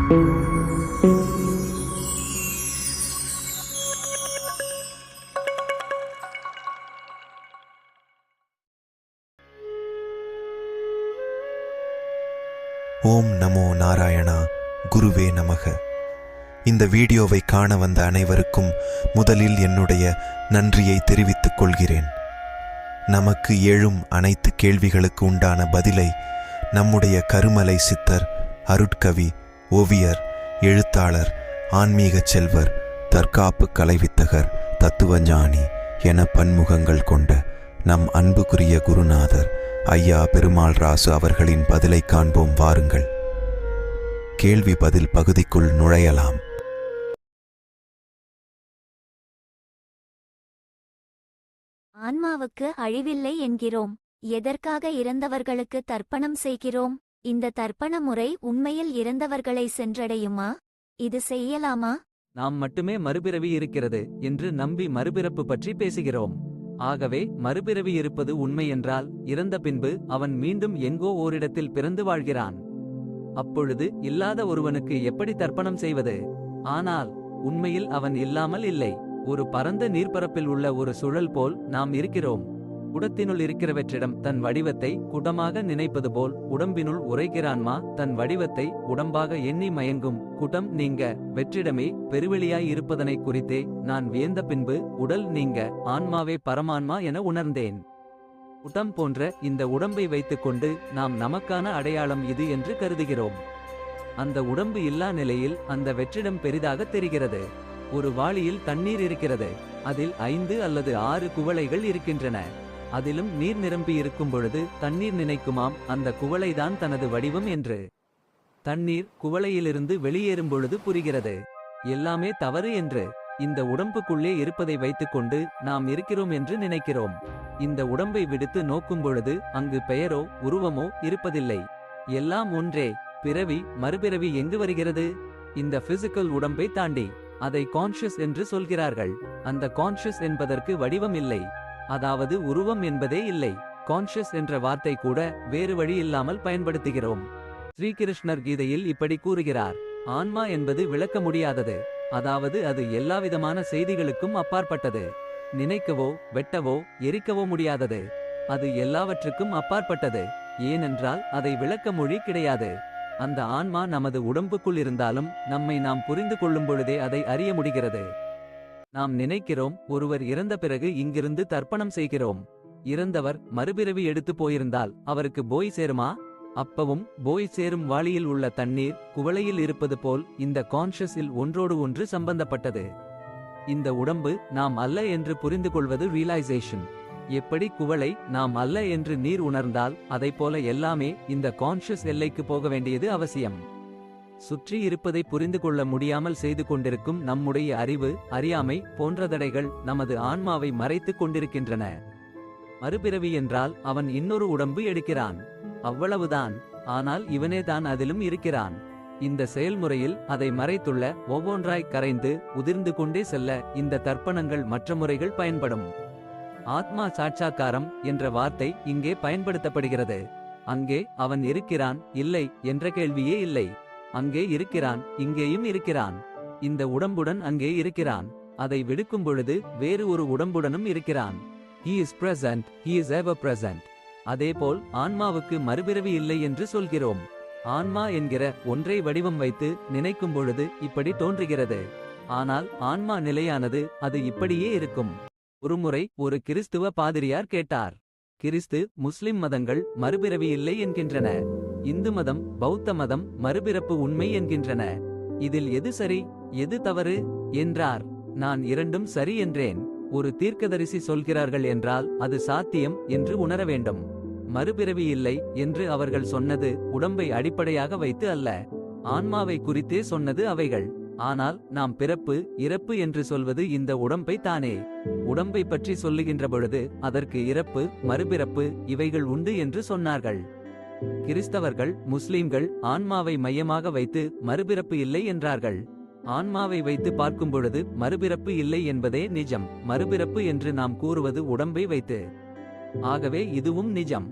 ஓம் நமோ நாராயணா, குருவே நமக. இந்த வீடியோவை காண வந்த அனைவருக்கும் முதலில் என்னுடைய நன்றியை தெரிவித்துக் கொள்கிறேன். நமக்கு எழும் அனைத்து கேள்விகளுக்கு உண்டான பதிலை நம்முடைய கருமலை சித்தர், அருட்கவி, ஓவியர், எழுத்தாளர், ஆன்மீக செல்வர், தற்காப்பு கலைவித்தகர், தத்துவஞானி என பன்முகங்கள் கொண்ட நம் அன்புக்குரிய குருநாதர் ஐயா பெருமாள் ராசு அவர்களின் பதிலை காண்போம் வாருங்கள். கேள்வி பதில் பகுதிக்குள் நுழையலாம். ஆன்மாவுக்கு அழிவில்லை என்கிறோம். எதற்காக இறந்தவர்களுக்கு தர்ப்பணம் செய்கிறோம்? இந்த தர்ப்பண முறை உண்மையில் இறந்தவர்களை சென்றடையுமா? இது செய்யலாமா? நாம் மட்டுமே மறுபிறவி இருக்கிறது என்று நம்பி மறுபிறப்பு பற்றி பேசுகிறோம். ஆகவே மறுபிறவி இருப்பது உண்மை என்றால் இறந்த பின்பு அவன் மீண்டும் எங்கோ ஓரிடத்தில் பிறந்து வாழ்கிறான். அப்பொழுது இல்லாத ஒருவனுக்கு எப்படி தர்ப்பணம் செய்வது? ஆனால் உண்மையில் அவன் இல்லாமல் இல்லை. ஒரு பரந்த நீர்ப்பரப்பில் உள்ள ஒரு சுழல் போல் நாம் இருக்கிறோம். குடத்தினுள் இருக்கிறவற்றிடம் தன் வடிவத்தை குடமாக நினைப்பது போல் உடம்பினுள் உரைகிறான்மா தன் வடிவத்தை உடம்பாக எண்ணி மயங்கும். குடம் நீங்க வெற்றிடமே பெருவெளியாய் இருப்பதனை குறித்தே நான் வியந்த பின்பு உடல் நீங்க ஆன்மாவே பரமான்மா என உணர்ந்தேன். குடம் போன்ற இந்த உடம்பை வைத்துக்கொண்டு நாம் நமக்கான அடையாளம் இது என்று கருதுகிறோம். அந்த உடம்பு இல்லா நிலையில் அந்த வெற்றிடம் பெரிதாக தெரிகிறது. ஒரு வாளியில் தண்ணீர் இருக்கிறது. அதில் 5 அல்லது 6 குவளைகள் இருக்கின்றன. அதிலும் நீர் நிரம்பி இருக்கும் பொழுது தண்ணீர் நினைக்குமாம் அந்த குவளைதான் தனது வடிவம் என்று. தண்ணீர் குவளையிலிருந்து வெளியேறும் பொழுது புரிகிறது எல்லாமே தவறு என்று. இந்த உடம்புக்குள்ளே இருப்பதை வைத்துக்கொண்டு நாம் இருக்கிறோம் என்று நினைக்கிறோம். இந்த உடம்பை விடுத்து நோக்கும் பொழுது அங்கு பெயரோ உருவமோ இருப்பதில்லை. எல்லாம் ஒன்றே. பிறவி மறுபிறவி எங்கு வருகிறது? இந்த பிசிக்கல் உடம்பை தாண்டி. அதை கான்ஷியஸ் என்று சொல்கிறார்கள். அந்த கான்ஷியஸ் என்பதற்கு வடிவம் இல்லை, அதாவது உருவம் என்பதே இல்லை. கான்ஷியஸ் என்ற வார்த்தை கூட வேறு வழி இல்லாமல் பயன்படுத்துகிறோம். ஸ்ரீகிருஷ்ணர் கீதையில் இப்படி கூறுகிறார், ஆன்மா என்பது விளக்க முடியாதது. அதாவது அது எல்லாவிதமான செய்திகளுக்கும் அப்பாற்பட்டது. நினைக்கவோ வெட்டவோ எரிக்கவோ முடியாதது. அது எல்லாவற்றுக்கும் அப்பாற்பட்டது. ஏனென்றால் அதை விளக்க மொழி கிடையாது. அந்த ஆன்மா நமது உடம்புக்குள் இருந்தாலும் நம்மை நாம் புரிந்து கொள்ளும் பொழுதே அதை அறிய முடிகிறது. நாம் நினைக்கிறோம் ஒருவர் இறந்த பிறகு இங்கிருந்து தர்ப்பணம் செய்கிறோம். இறந்தவர் மறுபிறவி எடுத்து போயிருந்தால் அவருக்கு போய் சேருமா? அப்பவும் போய் சேரும் வாளியில் உள்ள தண்ணீர் குவளையில் இருப்பது போல் இந்த கான்ஷியஸில் ஒன்றோடு ஒன்று சம்பந்தப்பட்டது. இந்த உடம்பு நாம் அல்ல என்று புரிந்து கொள்வது ரியலைசேஷன். எப்படி குவளை நாம் அல்ல என்று நீர் உணர்ந்தால் அதைப்போல எல்லாமே இந்த கான்ஷியஸ் எல்லைக்கு போக வேண்டியது அவசியம். சுற்றி இருப்பதை புரிந்து கொள்ள முடியாமல் செய்து கொண்டிருக்கும் நம்முடைய அறிவு, அறியாமை போன்ற தடைகள் நமது ஆன்மாவை மறைத்துக் கொண்டிருக்கின்றன. மறுபிறவி என்றால் அவன் இன்னொரு உடம்பு எடுக்கிறான், அவ்வளவுதான். ஆனால் இவனேதான் அதிலும் இருக்கிறான். இந்த செயல்முறையில் அதை மறைத்துள்ள ஒவ்வொன்றாய் கரைந்து உதிர்ந்து கொண்டே செல்ல இந்த தர்ப்பணங்கள் மற்ற முறைகள் பயன்படும். ஆத்மா சாட்சாக்காரம் என்ற வார்த்தை இங்கே பயன்படுத்தப்படுகிறது. அங்கே அவன் இருக்கிறான் இல்லை என்ற கேள்வியே இல்லை. அங்கே இருக்கிறான், இங்கேயும் இருக்கிறான். இந்த உடம்புடன் அங்கே இருக்கிறான். அதை விடுக்கும் பொழுது வேறு ஒரு உடம்புடனும் இருக்கிறான். He is present, he is ever present. அதேபோல் ஆன்மாவுக்கு மறுபிறவி இல்லை என்று சொல்கிறோம். ஆன்மா என்கிற ஒன்றை வடிவம் வைத்து நினைக்கும் பொழுது இப்படி தோன்றுகிறது. ஆனால் ஆன்மா நிலையானது, அது இப்படியே இருக்கும். ஒருமுறை ஒரு கிறிஸ்துவ பாதிரியார் கேட்டார், கிறிஸ்து முஸ்லிம் மதங்கள் மறுபிறவி இல்லை என்கின்றன, இந்து மதம் பௌத்த மதம் மறுபிறப்பு உண்மை என்கின்றன. இதில் எது சரி எது தவறு என்றார். நான் இரண்டும் சரி என்றேன். ஒரு தீர்க்கதரிசி சொல்கிறார்கள் என்றால் அது சாத்தியம் என்று உணர வேண்டும். மறுபிறவி இல்லை என்று அவர்கள் சொன்னது உடம்பை அடிப்படையாக வைத்து அல்ல, ஆன்மாவை குறித்தே சொன்னது அவைகள். ஆனால் நாம் பிறப்பு இறப்பு என்று சொல்வது இந்த உடம்பை தானே. உடம்பை பற்றி சொல்லுகின்ற பொழுது அதற்கு இறப்பு மறுபிறப்பு இவைகள் உண்டு என்று சொன்னார்கள். கிறிஸ்தவர்கள் முஸ்லிம்கள் ஆன்மாவை மையமாக வைத்து மறுபிறப்பு இல்லை என்றார்கள். ஆன்மாவை வைத்து பார்க்கும் பொழுது மறுபிறப்பு இல்லை என்பதே நிஜம். மறுபிறப்பு என்று நாம் கூறுவது உடம்பை வைத்து. ஆகவே இதுவும் நிஜம்.